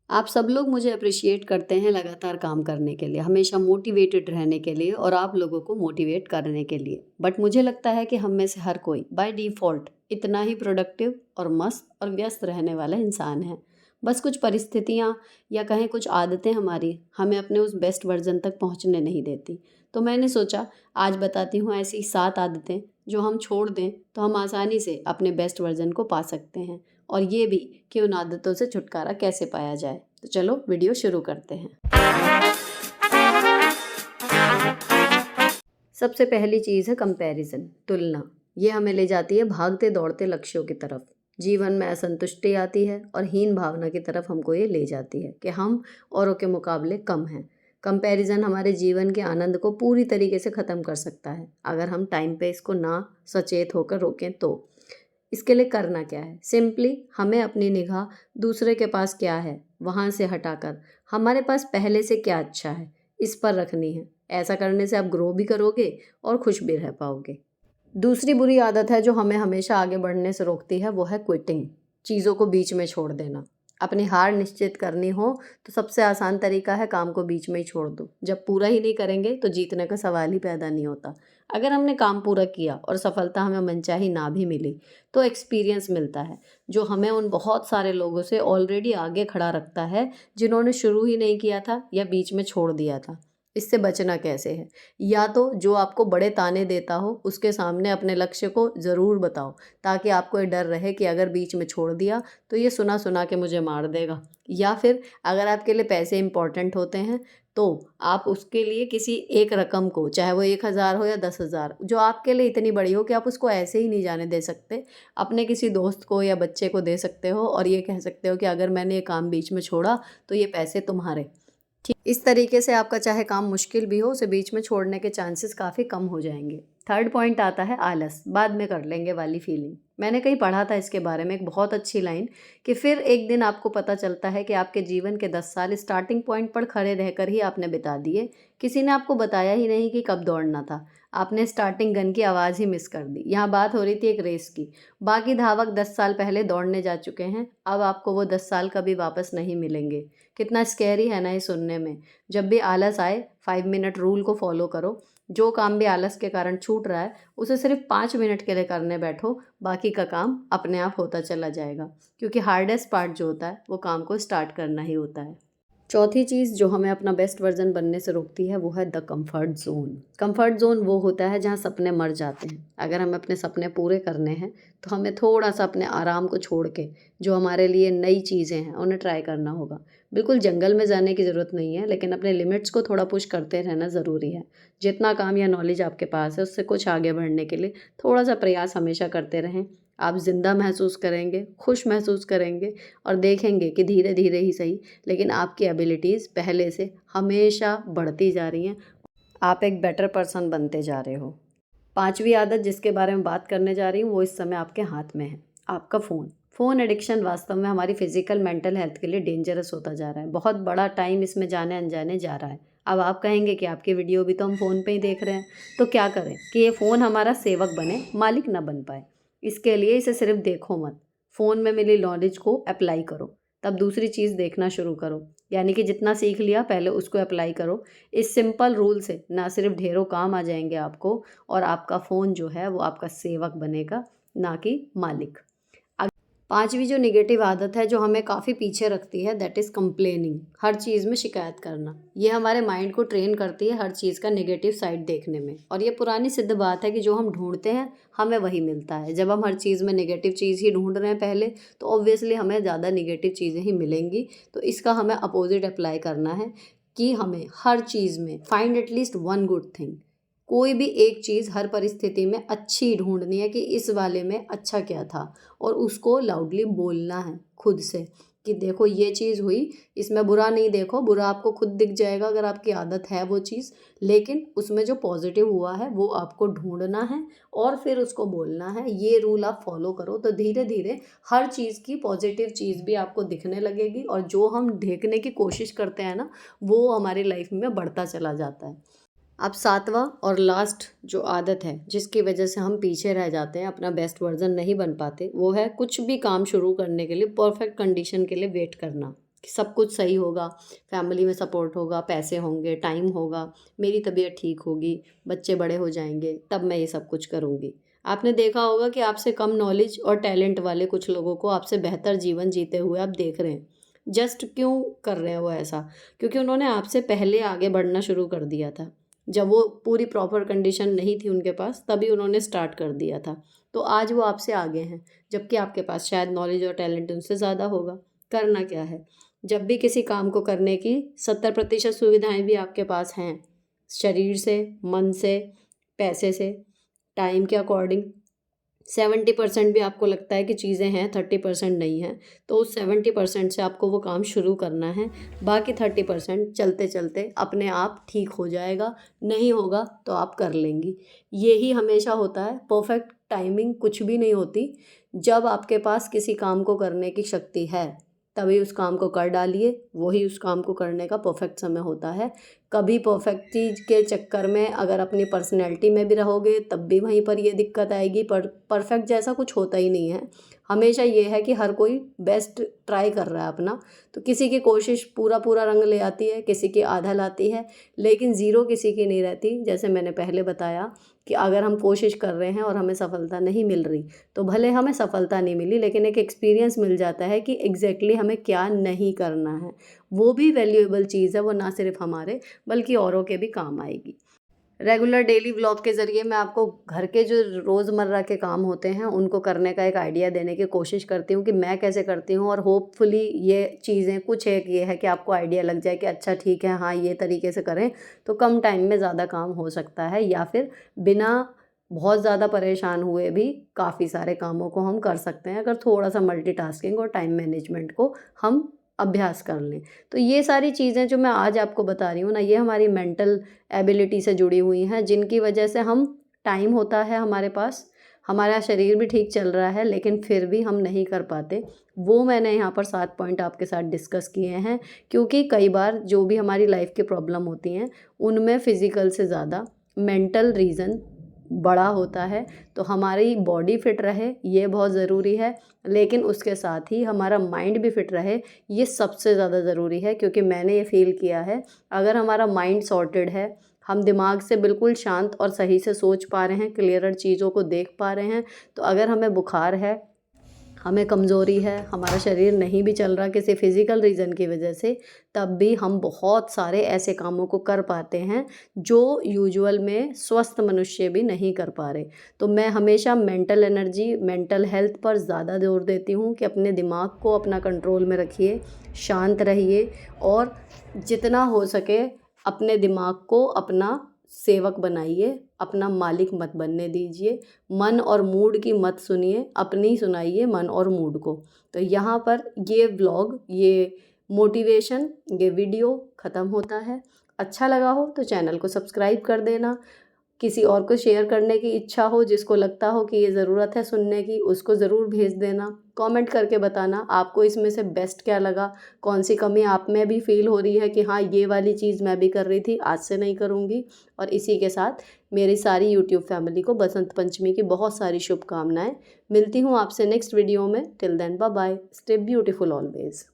आप सब लोग मुझे अप्रिशिएट करते हैं लगातार काम करने के लिए, हमेशा मोटिवेटेड रहने के लिए और आप लोगों को मोटिवेट करने के लिए। बट मुझे लगता है कि हम में से हर कोई बाय डिफ़ॉल्ट इतना ही प्रोडक्टिव और मस्त और व्यस्त रहने वाला इंसान है। बस कुछ परिस्थितियाँ या कहें कुछ आदतें हमारी हमें अपने उस बेस्ट वर्ज़न तक पहुँचने नहीं देती। तो मैंने सोचा आज बताती हूँ ऐसी 7 आदतें जो हम छोड़ दें तो हम आसानी से अपने बेस्ट वर्ज़न को पा सकते हैं। और ये भी कि उन आदतों से छुटकारा कैसे पाया जाए। तो चलो वीडियो शुरू करते हैं। सबसे पहली चीज़ है कंपैरिजन, तुलना। ये हमें ले जाती है भागते दौड़ते लक्ष्यों की तरफ। जीवन में असंतुष्टि आती है और हीन भावना की तरफ हमको ये ले जाती है कि हम औरों के मुकाबले कम हैं। कंपैरिजन हमारे जीवन के आनंद को पूरी तरीके से ख़त्म कर सकता है अगर हम टाइम पे इसको ना सचेत होकर रोकें तो। इसके लिए करना क्या है? सिंपली हमें अपनी निगाह दूसरे के पास क्या है वहाँ से हटाकर हमारे पास पहले से क्या अच्छा है इस पर रखनी है। ऐसा करने से आप ग्रो भी करोगे और खुश भी रह पाओगे। दूसरी बुरी आदत है जो हमें हमेशा आगे बढ़ने से रोकती है, वो है क्विटिंग। चीज़ों को बीच में छोड़ देना। अपनी हार निश्चित करनी हो तो सबसे आसान तरीका है काम को बीच में ही छोड़ दो। जब पूरा ही नहीं करेंगे तो जीतने का सवाल ही पैदा नहीं होता। अगर हमने काम पूरा किया और सफलता हमें मनचाही ना भी मिली तो एक्सपीरियंस मिलता है जो हमें उन बहुत सारे लोगों से ऑलरेडी आगे खड़ा रखता है जिन्होंने शुरू ही नहीं किया था या बीच में छोड़ दिया था। इससे बचना कैसे है? या तो जो आपको बड़े ताने देता हो उसके सामने अपने लक्ष्य को ज़रूर बताओ ताकि आपको ये डर रहे कि अगर बीच में छोड़ दिया तो ये सुना सुना के मुझे मार देगा। या फिर अगर आपके लिए पैसे इंपॉर्टेंट होते हैं तो आप उसके लिए किसी एक रकम को, चाहे वो 1,000 हो या 10,000, जो आपके लिए इतनी बड़ी हो कि आप उसको ऐसे ही नहीं जाने दे सकते, अपने किसी दोस्त को या बच्चे को दे सकते हो और ये कह सकते हो कि अगर मैंने ये काम बीच में छोड़ा तो ये पैसे तुम्हारे। ठीक इस तरीके से आपका चाहे काम मुश्किल भी हो उसे बीच में छोड़ने के चांसेस काफ़ी कम हो जाएंगे। थर्ड पॉइंट आता है आलस, बाद में कर लेंगे वाली फीलिंग। मैंने कहीं पढ़ा था इसके बारे में एक बहुत अच्छी लाइन कि फिर एक दिन आपको पता चलता है कि आपके जीवन के 10 साल स्टार्टिंग पॉइंट पर खड़े रहकर ही आपने बिता दिए। किसी ने आपको बताया ही नहीं कि कब दौड़ना था। आपने स्टार्टिंग गन की आवाज़ ही मिस कर दी। यहाँ बात हो रही थी एक रेस की। बाकी धावक 10 साल पहले दौड़ने जा चुके हैं। अब आपको वो 10 साल कभी वापस नहीं मिलेंगे। कितना स्कैरी है ना ये सुनने में। जब भी आलस आए 5 मिनट रूल को फॉलो करो। जो काम भी आलस के कारण छूट रहा है उसे सिर्फ 5 मिनट के लिए करने बैठो, बाकी का काम अपने आप होता चला जाएगा। क्योंकि हार्डेस्ट पार्ट जो होता है वो काम को स्टार्ट करना ही होता है। चौथी चीज़ जो हमें अपना बेस्ट वर्जन बनने से रोकती है वो है the comfort zone. Comfort zone वो होता है जहाँ सपने मर जाते हैं। अगर हमें अपने सपने पूरे करने हैं तो हमें थोड़ा सा अपने आराम को छोड़ के जो हमारे लिए नई चीज़ें हैं उन्हें ट्राई करना होगा। बिल्कुल जंगल में जाने की ज़रूरत नहीं है, लेकिन अपने लिमिट्स को थोड़ा पुश करते रहना ज़रूरी है। जितना काम या नॉलेज आपके पास है उससे कुछ आगे बढ़ने के लिए थोड़ा सा प्रयास हमेशा करते रहें। आप ज़िंदा महसूस करेंगे, खुश महसूस करेंगे और देखेंगे कि धीरे धीरे ही सही, लेकिन आपकी एबिलिटीज़ पहले से हमेशा बढ़ती जा रही हैं। आप एक बेटर पर्सन बनते जा रहे हो। पांचवी आदत जिसके बारे में बात करने जा रही हूँ वो इस समय आपके हाथ में है, आपका फ़ोन। फ़ोन एडिक्शन वास्तव में हमारी फिजिकल मेंटल हेल्थ के लिए डेंजरस होता जा रहा है। बहुत बड़ा टाइम इसमें जाने अनजाने जा रहा है। अब आप कहेंगे कि आपकी वीडियो भी तो हम फ़ोन पे ही देख रहे हैं, तो क्या करें कि ये फ़ोन हमारा सेवक बने, मालिक ना बन पाए। इसके लिए इसे सिर्फ देखो मत, फ़ोन में मिली नॉलेज को अप्लाई करो, तब दूसरी चीज़ देखना शुरू करो। यानी कि जितना सीख लिया पहले उसको अप्लाई करो। इस सिंपल रूल से ना सिर्फ ढेरों काम आ जाएंगे आपको और आपका फ़ोन जो है वो आपका सेवक बनेगा, ना कि मालिक। पांचवी जो निगेटिव आदत है जो हमें काफ़ी पीछे रखती है, दैट इज़ कंप्लेनिंग। हर चीज़ में शिकायत करना। ये हमारे माइंड को ट्रेन करती है हर चीज़ का नेगेटिव साइड देखने में। और ये पुरानी सिद्ध बात है कि जो हम ढूंढते हैं हमें वही मिलता है। जब हम हर चीज़ में नेगेटिव चीज़ ही ढूंढ रहे हैं पहले, तो ऑब्वियसली हमें ज़्यादा नेगेटिव चीज़ें ही मिलेंगी। तो इसका हमें अपोजिट अप्लाई करना है कि हमें हर चीज़ में find at least one good thing. कोई भी एक चीज़ हर परिस्थिति में अच्छी ढूंढनी है कि इस वाले में अच्छा क्या था, और उसको लाउडली बोलना है खुद से कि देखो ये चीज़ हुई, इसमें बुरा नहीं देखो, बुरा आपको खुद दिख जाएगा अगर आपकी आदत है वो चीज़, लेकिन उसमें जो पॉजिटिव हुआ है वो आपको ढूंढना है और फिर उसको बोलना है। ये रूल आप फॉलो करो तो धीरे धीरे हर चीज़ की पॉजिटिव चीज़ भी आपको दिखने लगेगी और जो हम देखने की कोशिश करते हैं ना वो हमारी लाइफ में बढ़ता चला जाता है। अब सातवां और लास्ट जो आदत है जिसकी वजह से हम पीछे रह जाते हैं, अपना बेस्ट वर्जन नहीं बन पाते, वो है कुछ भी काम शुरू करने के लिए परफेक्ट कंडीशन के लिए वेट करना। कि सब कुछ सही होगा, फैमिली में सपोर्ट होगा, पैसे होंगे, टाइम होगा, मेरी तबीयत ठीक होगी, बच्चे बड़े हो जाएंगे, तब मैं ये सब कुछ करूँगी। आपने देखा होगा कि आपसे कम नॉलेज और टैलेंट वाले कुछ लोगों को आपसे बेहतर जीवन जीते हुए आप देख रहे हैं। जस्ट क्यों कर रहे हैं वो ऐसा? क्योंकि उन्होंने आपसे पहले आगे बढ़ना शुरू कर दिया था। जब वो पूरी प्रॉपर कंडीशन नहीं थी उनके पास, तभी उन्होंने स्टार्ट कर दिया था। तो आज वो आपसे आगे हैं, जबकि आपके पास शायद नॉलेज और टैलेंट उनसे ज़्यादा होगा। करना क्या है? जब भी किसी काम को करने की 70% सुविधाएं भी आपके पास हैं, शरीर से, मन से, पैसे से, टाइम के अकॉर्डिंग, 70% भी आपको लगता है कि चीज़ें हैं, 30% नहीं है, तो उस 70% से आपको वो काम शुरू करना है। बाकी 30% चलते चलते अपने आप ठीक हो जाएगा, नहीं होगा तो आप कर लेंगी। यही हमेशा होता है, परफेक्ट टाइमिंग कुछ भी नहीं होती। जब आपके पास किसी काम को करने की शक्ति है, तभी उस काम को कर डालिए, वही उस काम को करने का परफेक्ट समय होता है। कभी परफेक्ट चीज़ के चक्कर में अगर अपनी पर्सनैलिटी में भी रहोगे, तब भी वहीं पर ये दिक्कत आएगी। परफेक्ट जैसा कुछ होता ही नहीं है। हमेशा ये है कि हर कोई बेस्ट ट्राई कर रहा है अपना, तो किसी की कोशिश पूरा पूरा रंग ले आती है, किसी की आधा लाती है, लेकिन ज़ीरो किसी की नहीं रहती। जैसे मैंने पहले बताया कि अगर हम कोशिश कर रहे हैं और हमें सफलता नहीं मिल रही, तो भले हमें सफलता नहीं मिली, लेकिन एक एक्सपीरियंस मिल जाता है कि एग्जैक्टली हमें क्या नहीं करना है। वो भी वैल्यूएबल चीज़ है, वो ना सिर्फ हमारे बल्कि औरों के भी काम आएगी। रेगुलर डेली व्लॉग के ज़रिए मैं आपको घर के जो रोज़मर्रा के काम होते हैं उनको करने का एक आइडिया देने की कोशिश करती हूँ कि मैं कैसे करती हूँ, और होपफुली ये चीज़ें कुछ एक ये है कि आपको आइडिया लग जाए कि अच्छा ठीक है, हाँ ये तरीके से करें तो कम टाइम में ज़्यादा काम हो सकता है, या फिर बिना बहुत ज़्यादा परेशान हुए भी काफ़ी सारे कामों को हम कर सकते हैं, अगर थोड़ा सा मल्टीटास्किंग और टाइम मैनेजमेंट को हम अभ्यास कर लें। तो ये सारी चीज़ें जो मैं आज आपको बता रही हूँ ना, ये हमारी मेंटल एबिलिटी से जुड़ी हुई हैं, जिनकी वजह से हम टाइम होता है हमारे पास, हमारा शरीर भी ठीक चल रहा है, लेकिन फिर भी हम नहीं कर पाते। वो मैंने यहाँ पर 7 पॉइंट आपके साथ डिस्कस किए हैं, क्योंकि कई बार जो भी हमारी लाइफ की प्रॉब्लम होती हैं उनमें फ़िज़िकल से ज़्यादा मेंटल रीज़न बड़ा होता है। तो हमारी बॉडी फिट रहे ये बहुत ज़रूरी है, लेकिन उसके साथ ही हमारा माइंड भी फिट रहे ये सबसे ज़्यादा ज़रूरी है। क्योंकि मैंने ये फ़ील किया है, अगर हमारा माइंड सॉर्टेड है, हम दिमाग से बिल्कुल शांत और सही से सोच पा रहे हैं, क्लियरर चीज़ों को देख पा रहे हैं, तो अगर हमें बुखार है, हमें कमज़ोरी है, हमारा शरीर नहीं भी चल रहा किसी फिज़िकल रीज़न की वजह से, तब भी हम बहुत सारे ऐसे कामों को कर पाते हैं जो यूजुअल में स्वस्थ मनुष्य भी नहीं कर पा रहे। तो मैं हमेशा मेंटल एनर्जी, मेंटल हेल्थ पर ज़्यादा जोर देती हूँ कि अपने दिमाग को अपना कंट्रोल में रखिए, शांत रहिए, और जितना हो सके अपने दिमाग को अपना सेवक बनाइए, अपना मालिक मत बनने दीजिए। मन और मूड की मत सुनिए, अपनी सुनाइए मन और मूड को। तो यहाँ पर ये व्लॉग, ये मोटिवेशन, ये वीडियो ख़त्म होता है। अच्छा लगा हो तो चैनल को सब्सक्राइब कर देना। किसी और को शेयर करने की इच्छा हो, जिसको लगता हो कि ये ज़रूरत है सुनने की, उसको ज़रूर भेज देना। कमेंट करके बताना आपको इसमें से बेस्ट क्या लगा, कौन सी कमी आप में भी फील हो रही है कि हाँ ये वाली चीज़ मैं भी कर रही थी, आज से नहीं करूँगी। और इसी के साथ मेरी सारी यूट्यूब फैमिली को बसंत पंचमी की बहुत सारी शुभकामनाएं। मिलती हूँ आपसे नेक्स्ट वीडियो में। Till then bye bye, stay beautiful always.